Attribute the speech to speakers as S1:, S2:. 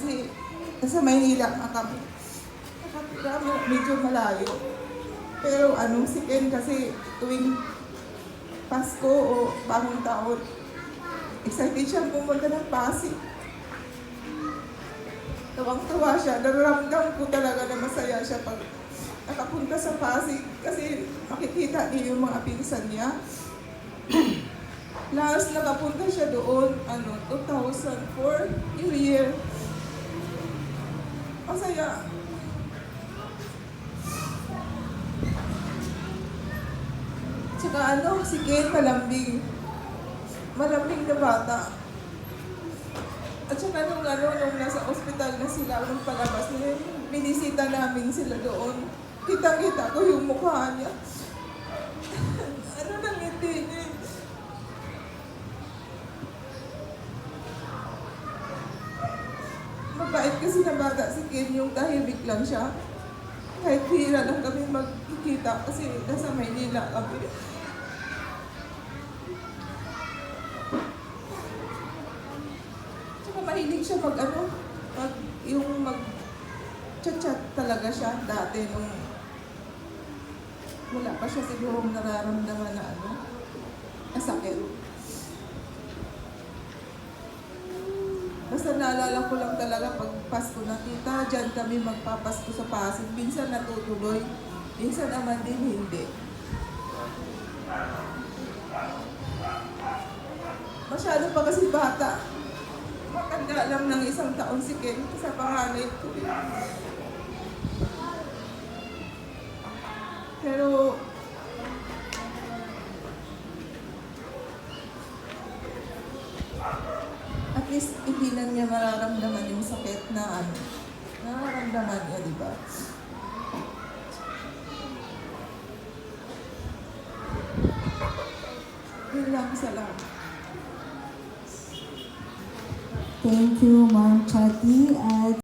S1: kasi nasa Maynila nga kami. Nakatira, medyo malayo. Pero si Ken kasi tuwing Pasko o Bagong Taon, excited siyang pumunta ng Pasig. Tawang-tawa siya. Nararamdam ko talaga na masaya siya pag nakapunta sa Pasig kasi makikita niya yung mga pinsan niya. Last nakapunta siya doon, 2004, New Year. Masaya. Tsaka si Ken malambing. Malambing na bata. At saka nung nasa ospital na sila, nung palabas nila, binisita namin sila doon. Kita-kita ko yung mukha niya. Nang ngiti niya. Mabait kasi na bata si Ken, yung tahimik lang siya. Kahit hira lang kami magkikita kasi nasa Maynila kami. Mahilig siya mag-chat-chat talaga siya dati nung wala pa siya sigurong nararamdaman na nasakit. Basta naalala ko lang talaga pag Pasko na, tita, dyan kami magpapasko sa Pasig. Minsan natutuloy, minsan naman din hindi. Masyado pa kasi bata. Matanda lang ng 1 taon si Ken sa panganay ko. Pero at least hindi na niya mararamdaman yung sakit na nararamdaman niya, di ba? Yun lang, salamat.
S2: Thank you, Ma'am Chatty. At